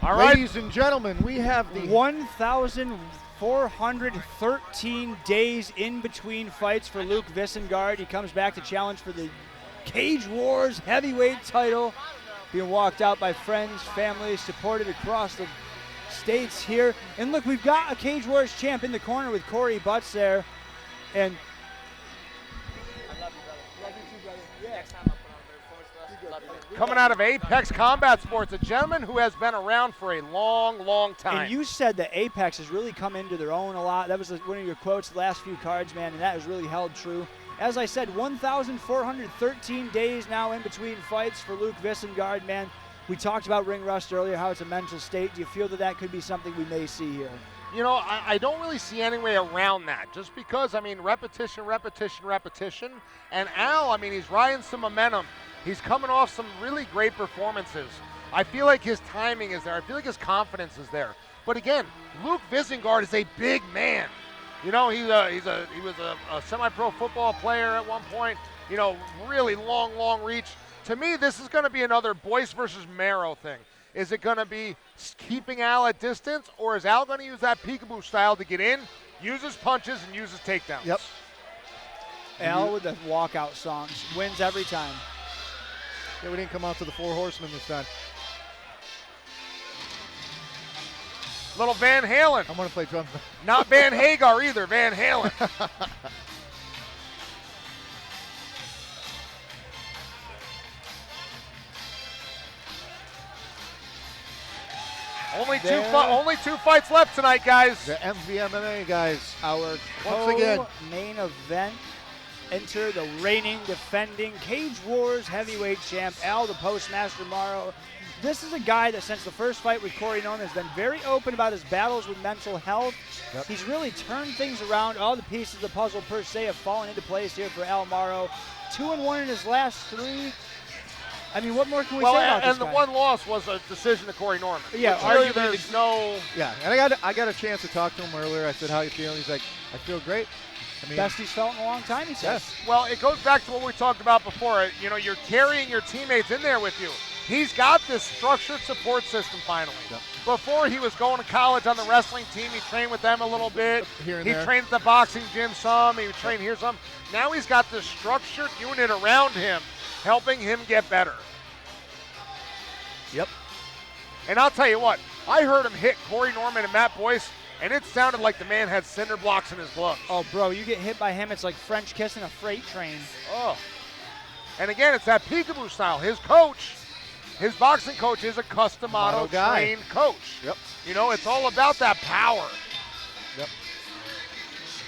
All right. Ladies and gentlemen, we have the 1,413 days in between fights for Luke Visingard. He comes back to challenge for the Cage Wars heavyweight title. Being walked out by friends, family, supported across the states here. And look, we've got a Cage Wars champ in the corner with Corey Butts there. And I love you, brother. Love you too, brother. Yeah. Next time I'll put on a better performance for us. Love you, man. Coming out of Apex Combat Sports, a gentleman who has been around for a long, long time. And you said that Apex has really come into their own a lot. That was one of your quotes the last few cards, man, and that has really held true. As I said, 1,413 days now in between fights for Luke Visingard, man. We talked about ring rust earlier, how it's a mental state. Do you feel that that could be something we may see here? You know, I don't really see any way around that, just because, I mean, repetition. And Al, I mean, he's riding some momentum. He's coming off some really great performances. I feel like his timing is there. I feel like his confidence is there. But again, Luke Visingard is a big man. You know, he was a semi-pro football player at one point. You know, really long reach. To me, this is going to be another Boyce versus Marro thing. Is it going to be keeping Al at distance, or is Al going to use that peekaboo style to get in, use his punches, and use his takedowns? Yep. Al with the walkout songs wins every time. Yeah, we didn't come out to the Four Horsemen this time. Little Van Halen. I'm going to play drums. Not Van Hagar either, Van Halen. Only two fights left tonight, guys. The MVMMA guys. Our once again main event. Enter the reigning, defending Cage Wars heavyweight champ, Al the Postmaster Marro. This is a guy that since the first fight with Corey Norman has been very open about his battles with mental health. Yep. He's really turned things around. All the pieces of the puzzle per se have fallen into place here for Al Marro. 2-1 in his last 3. I mean, what more can we say about this guy? And the one loss was a decision to Corey Norman. Yeah, really there's no. Yeah, and I got a chance to talk to him earlier. I said, "How you feeling?" He's like, "I feel great." I mean, best he's felt in a long time, he says. Yes. Well, it goes back to what we talked about before. You know, you're carrying your teammates in there with you. He's got this structured support system finally. Yep. Before he was going to college on the wrestling team, he trained with them a little bit. Here and he there. trained at the boxing gym some. He would train here some. Now he's got this structured unit around him, helping him get better. Yep. And I'll tell you what, I heard him hit Corey Norman and Matt Boyce, and it sounded like the man had cinder blocks in his gloves. Oh, bro, you get hit by him, it's like French kissing a freight train. Oh. And again, it's that peekaboo style. His coach, his boxing coach, is a custom auto trained coach. Yep. You know, it's all about that power. Yep.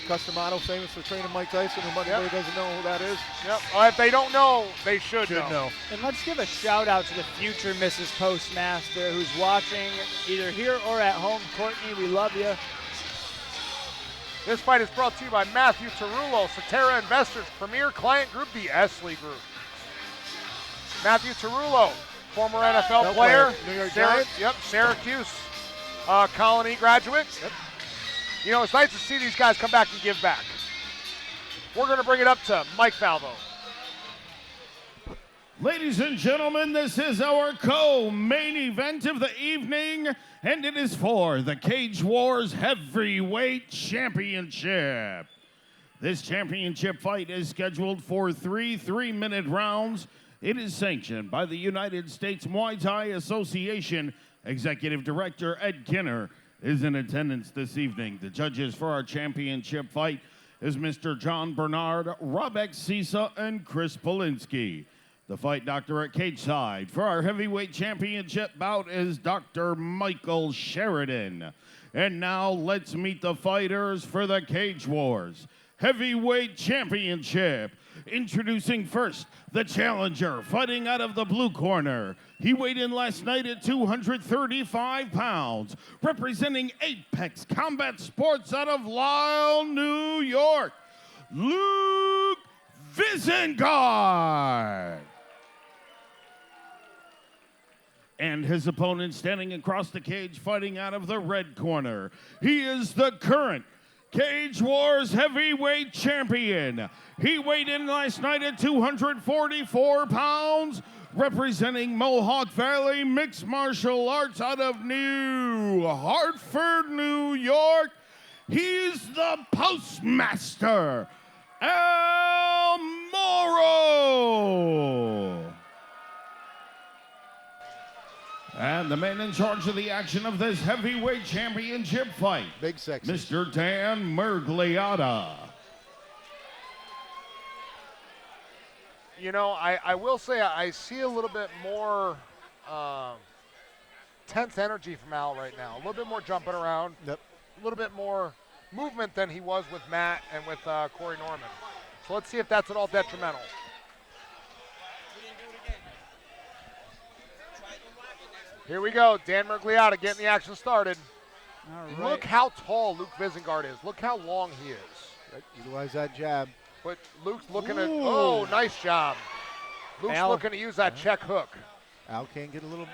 Custom auto, famous for training Mike Tyson, who everybody doesn't know who that is. Yep. Well, if they don't know, they should know. And let's give a shout out to the future Mrs. Postmaster who's watching either here or at home. Courtney, we love you. This fight is brought to you by Matthew Tarullo, Cetera Investors, Premier Client Group, the Esley Group. Matthew Tarullo, former NFL player. New York Giants. Yep, Syracuse Colony graduate. Yep. You know, it's nice to see these guys come back and give back. We're going to bring it up to Mike Falvo. Ladies and gentlemen, this is our co-main event of the evening, and it is for the Cage Wars Heavyweight Championship. This championship fight is scheduled for 3 3-minute rounds. It is sanctioned by the United States Muay Thai Association. Executive Director Ed Kinner is in attendance this evening. The judges for our championship fight is Mr. John Bernard, Robek Sisa, and Chris Polinsky. The fight doctor at cage side for our heavyweight championship bout is Dr. Michael Sheridan. And now let's meet the fighters for the Cage Wars Heavyweight Championship. Introducing first, the challenger fighting out of the blue corner. He weighed in last night at 235 pounds, representing Apex Combat Sports out of Lisle, New York, Luke Visingard. And his opponent standing across the cage fighting out of the red corner. He is the current Cage Wars Heavyweight Champion. He weighed in last night at 244 pounds, representing Mohawk Valley Mixed Martial Arts out of New Hartford, New York. He's the Postmaster, Marro. And the man in charge of the action of this heavyweight championship fight, Big sexy. Mr. Dan Mergliotta. You know, I will say I see a little bit more tense energy from Al right now. A little bit more jumping around. Yep. A little bit more movement than he was with Matt and with Corey Norman. So let's see if that's at all detrimental. Here we go. Dan Mergliotta getting the action started. All right. Look how tall Luke Visingard is. Look how long he is. Right, utilize that jab. But Luke's looking at, Ooh. oh, nice job. Luke's Al. looking to use that check hook. Al can get a little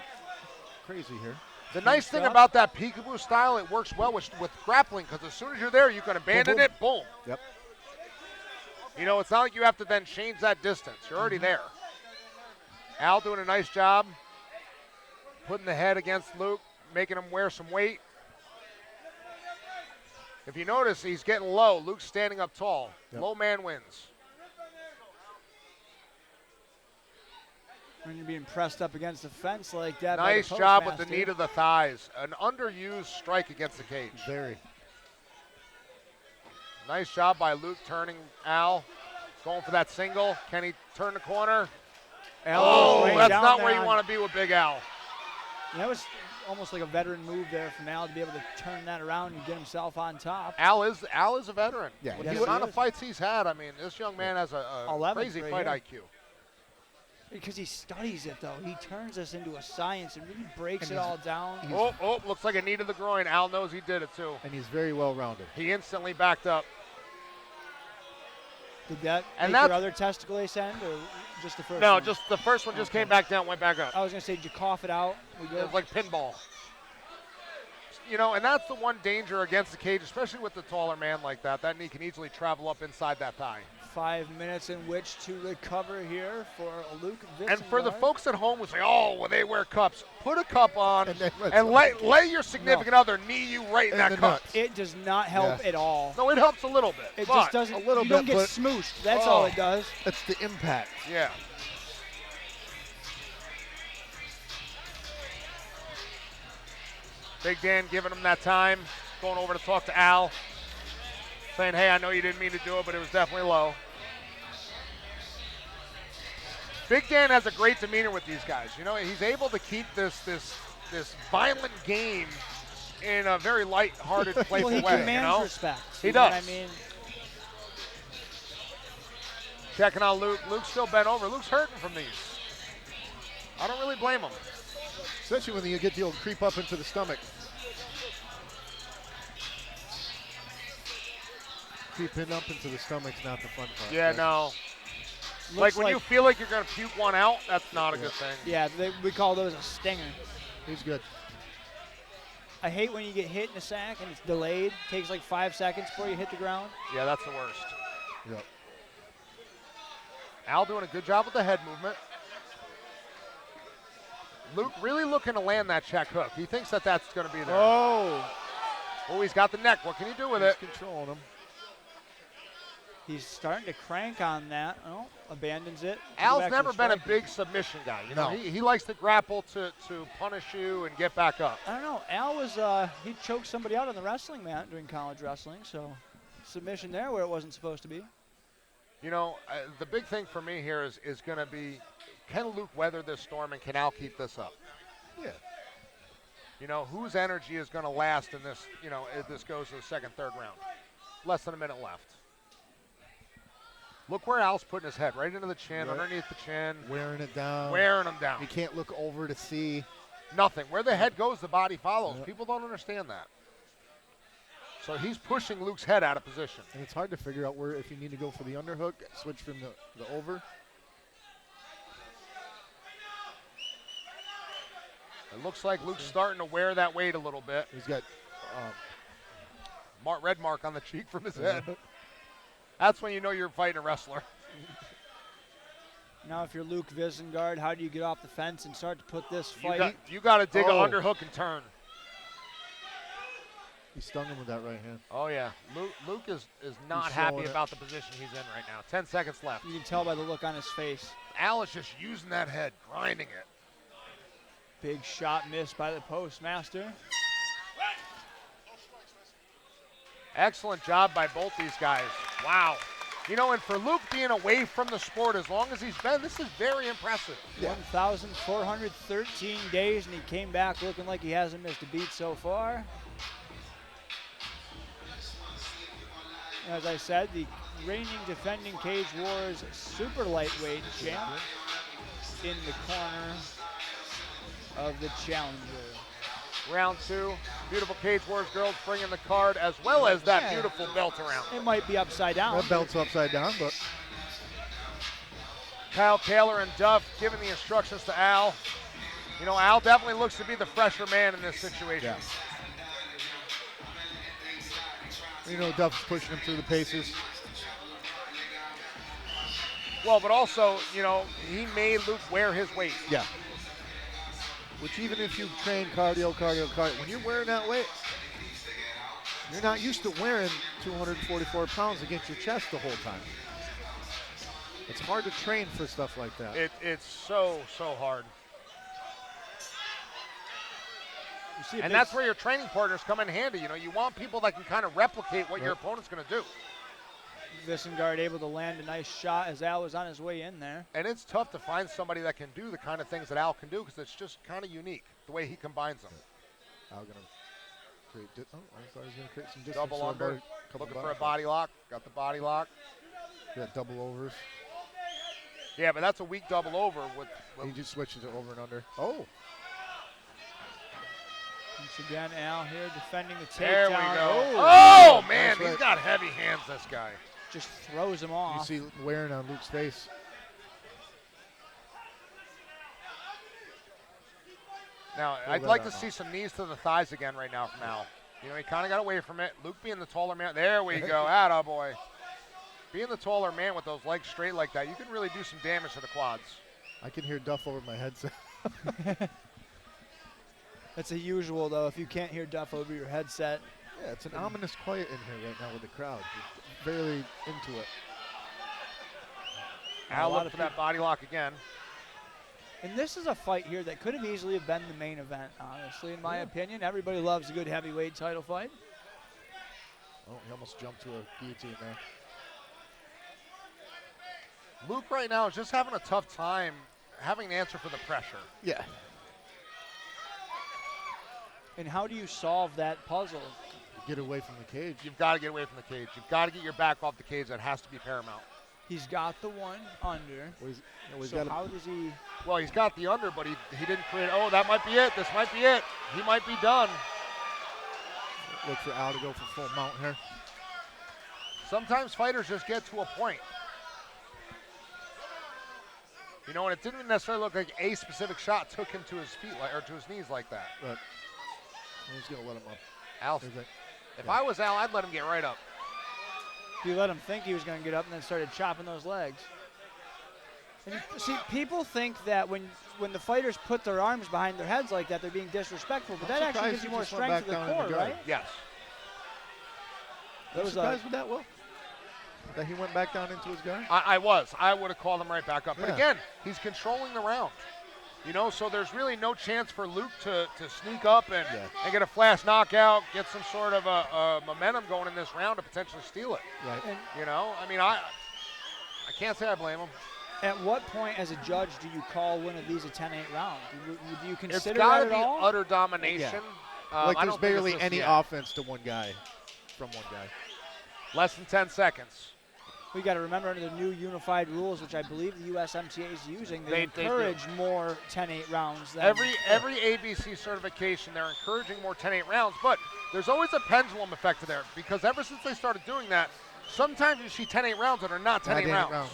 crazy here. The nice thing up. about that peekaboo style, it works well with grappling, because as soon as you're there, you can abandon boom. it, boom. Yep. You know, it's not like you have to then change that distance. You're already there. Al doing a nice job, putting the head against Luke, making him wear some weight. If you notice, he's getting low. Luke's standing up tall. Yep. Low man wins. When you're being pressed up against the fence like that. Nice by the job with the postmaster. knee to the thighs. An underused strike against the cage. Very. Nice job by Luke turning Al. Going for that single. Can he turn the corner? Al Oh, was way that's down not there where you on- want to be with Big Al. That was almost like a veteran move there from Al to be able to turn that around and get himself on top. Al is a veteran. Yeah, With yes, the he amount is. of fights he's had, I mean, this young man has a 11th crazy right fight here. IQ. Because he studies it, though. He turns this into a science and really breaks And it he's- all down. Oh, looks like a knee to the groin. Al knows he did it too. And he's very well rounded. He instantly backed up. Did that And make your that's- other testicle ace end, or just the first No, one? just the first one just Okay. came back down, went back up. I was going to say, did you cough it out? We It good? was like pinball. You know, and that's the one danger against the cage, especially with the taller man like that. That knee can easily travel up inside that thigh. 5 minutes in which to recover here for Luke Visingard. And for the folks at home who say, oh, well, they wear cups, put a cup on And then let's- and let your significant other knee you right in In that the cup. nuts. It does not help Yeah. at all. No, it helps a little bit. It but- just doesn't. a little you don't bit, get but- smooshed. That's Oh. all it does. That's the impact. Yeah. Big Dan giving him that time, going over to talk to Al, saying, hey, I know you didn't mean to do it, but it was definitely low. Big Dan has a great demeanor with these guys. You know, he's able to keep this violent game in a very light-hearted, playful Well, he way. commands You know, respect. He You know what does. I mean, checking on Luke. Luke's still bent over. Luke's hurting from these. I don't really blame him. Especially when you get the old creep up into the stomach. Creeping up into the stomach's not the fun part. Yeah, right? no. looks Like when you feel like you're going to puke one out, that's not a good thing. yeah, we call those a stinger. He's good. I hate when you get hit in the sack and it's delayed. Takes like 5 seconds before you hit the ground. Yeah, that's the worst. Yep. Al doing a good job with the head movement. Luke really looking to land that check hook. He thinks that that's going to be there. Oh, He's got the neck. What can you do with he's it? controlling him. He's starting to crank on that. Oh, abandons it. Go Al's back to never the been a striking. big submission guy. You know, No. he likes to grapple to punish you and get back up. I don't know. Al was he choked somebody out on the wrestling mat during college wrestling, so submission there where it wasn't supposed to be. You know, the big thing for me here is going to be, can Luke weather this storm and can Al keep this up? Yeah. You know, whose energy is going to last in this, you know, if this goes to the second, third round? Less than a minute left. Look where Al's putting his head, right into the chin, Right. underneath the chin, Wearing it down. wearing him down. He can't look over to see. Nothing. Where the head goes, the body follows. Yep. People don't understand that. So he's pushing Luke's head out of position. And it's hard to figure out where, if you need to go for the underhook, switch from the over. It looks like Luke's starting to wear that weight a little bit. He's got Red mark on the cheek from his head. That's when you know you're fighting a wrestler. Now, if you're Luke Visingard, how do you get off the fence and start to put this fight? You got to dig an Oh. underhook and turn. He stung him with that right hand. Oh, yeah. Luke is not He's happy showing it. about the position he's in right now. 10 seconds left. You can tell by the look on his face. Al is just using that head, grinding it. Big shot missed by the postmaster. Excellent job by both these guys. Wow. You know, and for Luke being away from the sport as long as he's been, this is very impressive. Yeah. 1,413 days, and he came back looking like he hasn't missed a beat so far. As I said, the reigning defending Cage Wars super lightweight champ in the corner of the challenger. Round 2, beautiful Cage Wars girls bringing the card as well as that beautiful belt around. It might be upside down. That belt's upside down, but Kyle Kaler and Duff giving the instructions to Al. You know, Al definitely looks to be the fresher man in this situation. yeah. You know, Duff's pushing him through the paces. Well, but also, you know, he made Luke wear his weight. Yeah. Which even if you train cardio, when you're wearing that weight, you're not used to wearing 244 pounds against your chest the whole time. It's hard to train for stuff like that. It's so hard. You see a And big that's where your training partners come in handy. You know, you want people that can kind of replicate what your Right. opponent's going to do. Visingard able to land a nice shot as Al was on his way in there. And it's tough to find somebody that can do the kind of things that Al can do because it's just kind of unique, the way he combines them. Al gonna create. I thought he was gonna create some distance. Double so under, about a couple looking for a buttons. body lock. Got the body lock. Yeah, double overs. Yeah, but that's a weak double over with He just switches it over and under. Oh, Once again, Al here defending the takedown. there we go. Oh, Oh, man, That's he's right. got heavy hands, this guy. just throws him you off. see wearing on Luke's face. Now, Pull I'd that like to out. see some knees to the thighs again right now from Al. You know, he kind of got away from it. Luke being the taller man. There we go. Atta boy. Being the taller man with those legs straight like that, you can really do some damage to the quads. I can hear Duff over my headset. That's a usual, though, if you can't hear Duff over your headset. Yeah, it's an ominous quiet in here right now with the crowd. You're barely into it. Al lot looking of for that body lock again. And this is a fight here that could have easily have been the main event, honestly, in my opinion. Everybody loves a good heavyweight title fight. Oh, he almost jumped to a guillotine there. Luke right now is just having a tough time having to answer for the pressure. Yeah. And how do you solve that puzzle? Get away from the cage. You've got to get away from the cage. You've got to get your back off the cage. That has to be paramount. He's got the one under. Well, he's So got how does he? Well, he's got the under, but he didn't create. Oh, that might be it. This might be it. He might be done. look for Al to go for full mount here. Sometimes fighters just get to a point. You know, and it didn't necessarily look like a specific shot took him to his feet or to his knees like that. But he's going to let him up. Al, He's like, if I was Al, I'd let him get right up. You let him think he was going to get up and then started chopping those legs. And you, see, people think that when the fighters put their arms behind their heads like that, they're being disrespectful. But that actually surprised gives you he more just went strength to back the down in the core, guard. right? Yes. That you was surprised with that, Will? That he went back down into his guard? I was. I would have called him right back up. But Yeah. again, he's controlling the round. You know, so there's really no chance for Luke to sneak up and get a flash knockout, get some sort of a momentum going in this round to potentially steal it. Right. You know, I mean, I can't say I blame him. At what point, as a judge, do you call one of these a 10-8 round? Do you It's consider got that to at be all? utter domination. Like I there's don't think it's barely just any yet. offense to one guy, from one guy. Less than 10 seconds. We got to remember under the new unified rules, which I believe the USMCA is using, they They do. encourage more 10-8 rounds. Than Every ABC certification, they're encouraging more 10-8 rounds, but there's always a pendulum effect to there because ever since they started doing that, sometimes you see 10-8 rounds that are not 10-8 rounds.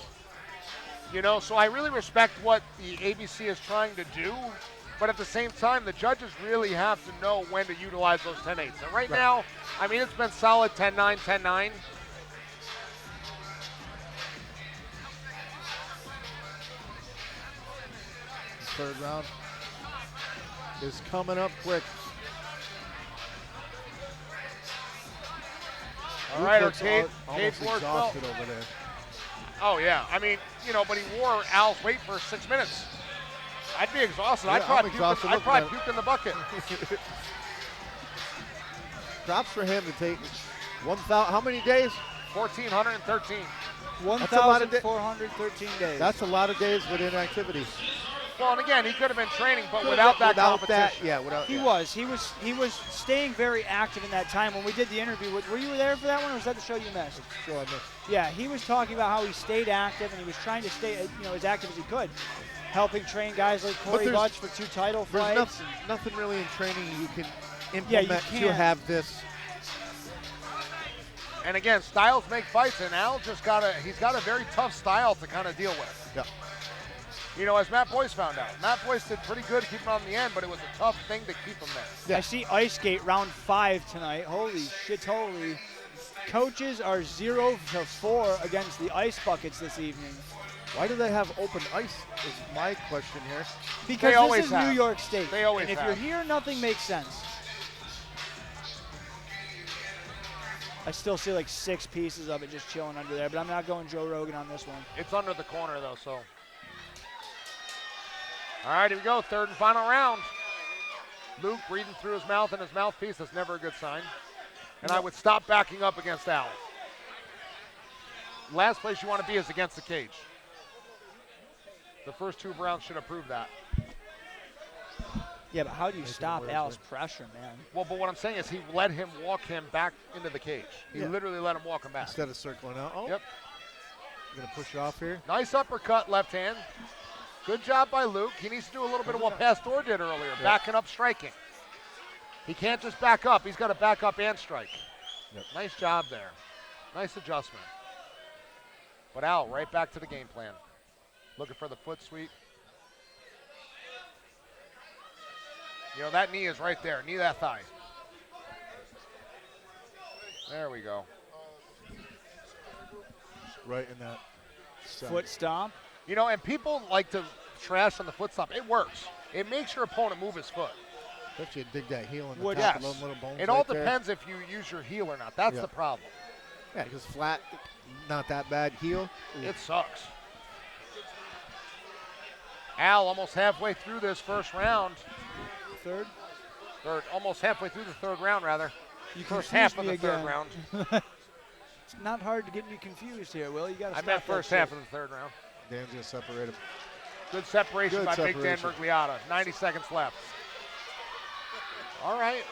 You know, so I really respect what the ABC is trying to do, but at the same time, the judges really have to know when to utilize those 10-8s. And right now, I mean, it's been solid 10-9, 10-9. third round is coming up quick. All right, looks Cage almost Wars belt. exhausted over there. Oh, yeah. I mean, but he wore Al's weight for 6 minutes. I'd be exhausted. Yeah, I'd probably exhausted puke in the bucket. Props for him to take 1,000. How many days? 1,413. 1,413 days. That's a lot of days with inactivity. Well, and again, he could have been training, but without that competition. He was staying very active in that time. When we did the interview, were you there for that one, or was that the show you missed? Sure, I missed. Yeah, he was talking about how he stayed active, and he was trying to stay, as active as he could, helping train guys like Corey Butch for 2 title fights. There's nothing really in training you can implement to have this. And again, styles make fights, and Al he's got a very tough style to kind of deal with. Yeah. As Matt Boyce found out. Matt Boyce did pretty good keeping on the end, but it was a tough thing to keep him there. Yeah. I see Icegate round 5 tonight. Holy shit, holy. Coaches are 0-4 against the ice buckets this evening. Why do they have open ice is my question here. Because this is New York State. They always and if you're here, nothing makes sense. I still see like 6 pieces of it just chilling under there, but I'm not going Joe Rogan on this one. It's under the corner, though, so. All right, here we go. Third and final round. Luke breathing through his mouth and his mouthpiece. That's never a good sign. And I would stop backing up against Al. Last place you want to be is against the cage. The first 2 rounds should have proved that. Yeah, but how do you stop Al's pressure, man? Well, but what I'm saying is he let him walk him back into the cage. He literally let him walk him back. Instead of circling out. Oh. Yep. Going to push off here. Nice uppercut, left hand. Good job by Luke. He needs to do a little bit of what Pastor did earlier, backing up, striking. He can't just back up. He's got to back up and strike. Yep. Nice job there. Nice adjustment. But Al, right back to the game plan. Looking for the foot sweep. That knee is right there. Knee that thigh. There we go. Right in that foot stomp. And people like to trash on the foot stomp. It works. It makes your opponent move his foot. Especially you dig that heel in the top Yes. of those little bones. It all depends if you use your heel or not. That's the problem. Yeah, because flat, not that bad heel. It sucks. Al almost halfway through this first round. Third, almost halfway through the third round, rather. You first half of the again. third round. It's not hard to get me confused here, Will. You got to. I meant first half of the third round. Dan's going to separate him. Good separation by Big Dan Bergliotta. 90 seconds left. All right.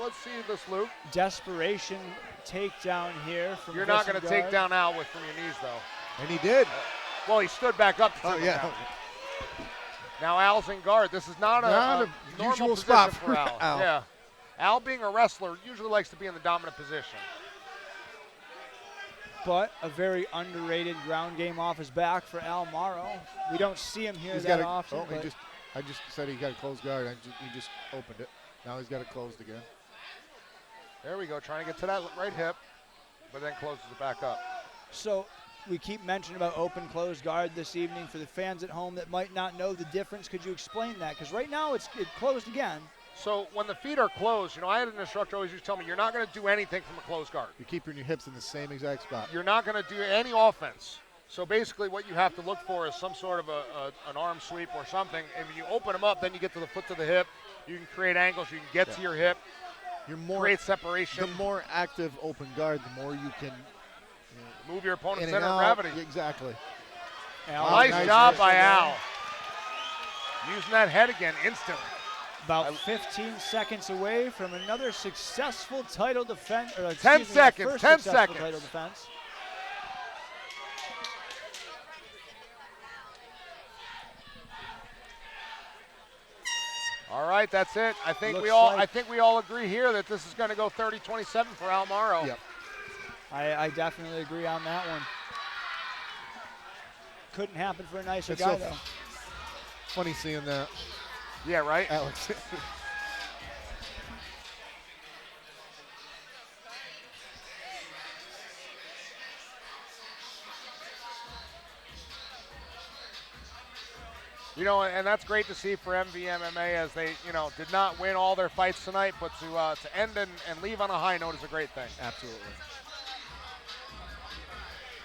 Let's see this, Luke. Desperation takedown here from You're not going to Visingard. take down Al from your knees, though. And he did. Well, he stood back up to take him down. Now Al's in guard. This is not a normal usual position spot for Al. Yeah. Al, being a wrestler, usually likes to be in the dominant position. But a very underrated ground game off his back for Al Marro. We don't see him here that often. Oh, I just said he got a closed guard. He just opened it. Now he's got it closed again. There we go, trying to get to that right hip, but then closes it back up. So we keep mentioning about open closed guard this evening. For the fans at home that might not know the difference, could you explain that? Because right now it's closed again. So when the feet are closed, I had an instructor always used to tell me, you're not going to do anything from a closed guard. You're keeping your hips in the same exact spot. You're not going to do any offense. So basically what you have to look for is some sort of an arm sweep or something. If you open them up, then you get to the foot to the hip. You can create angles. You can get to your hip. You're more create separation. The more active open guard, the more you can move your opponent's in center and of out. gravity. Exactly. Nice job by Al. Using that head again instantly. About 15 seconds away from another successful title defense. 10 seconds. 10 seconds. Title defense. All right, that's it. I think we all agree here that this is going to go 30-27 for Al Marro. Yep. I definitely agree on that one. Couldn't happen for a nicer It's guy, so though. Funny seeing that. Yeah, right? Alex. You know, and that's great to see for MVMMA as they, you know, did not win all their fights tonight, but to end and leave on a high note is a great thing. Absolutely.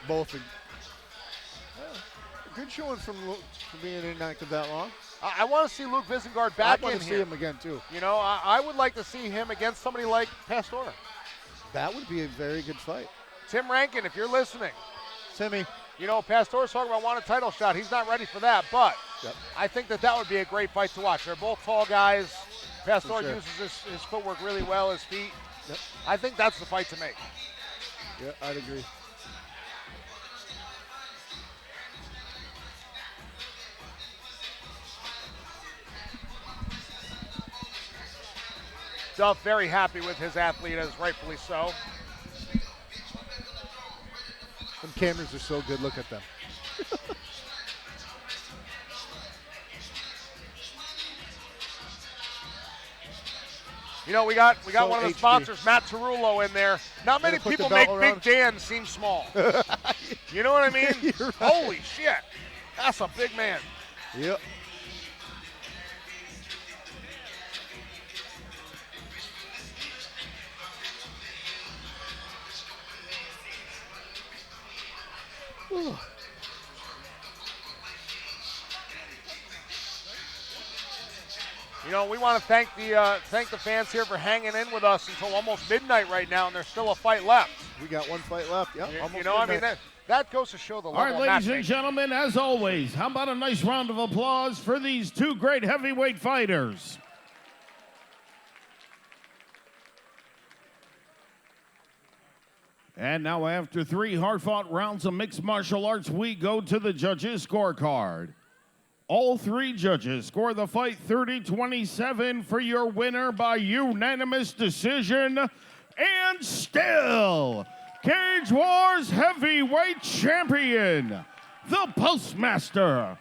Both are good showing from Luke for being inactive that long. I want to see Luke Visingard back I want in to see here. him again too. You know, I would like to see him against somebody like Pastor. That would be a very good fight. Tim Rankin, if you're listening, Timmy. you know, Pastor's talking about wanting a title shot. He's not ready for that, but I think that would be a great fight to watch. They're both tall guys. Pastor uses his footwork really well, his feet. Yep. I think that's the fight to make. Yeah, I'd agree. Duff very happy with his athlete, as rightfully so. Them cameras are so good. Look at them. You know, we got So one of the HD. sponsors, Matt Tarullo, in there. Not many put the people belt make around? Big Dan seem small. You know what I mean? You're right. Holy shit. That's a big man. Yep. Ooh. You know, we want to thank the fans here for hanging in with us until almost midnight right now, and there's still a fight left. We got one fight left. Yep. You Almost know, I midnight. mean, that goes to show the All level right, of ladies and matchmaking. gentlemen, as always, how about a nice round of applause for these two great heavyweight fighters? And now, after 3 hard-fought rounds of mixed martial arts, we go to the judges' scorecard. All 3 judges score the fight 30-27 for your winner by unanimous decision. And still, Cage Wars Heavyweight Champion, the Postmaster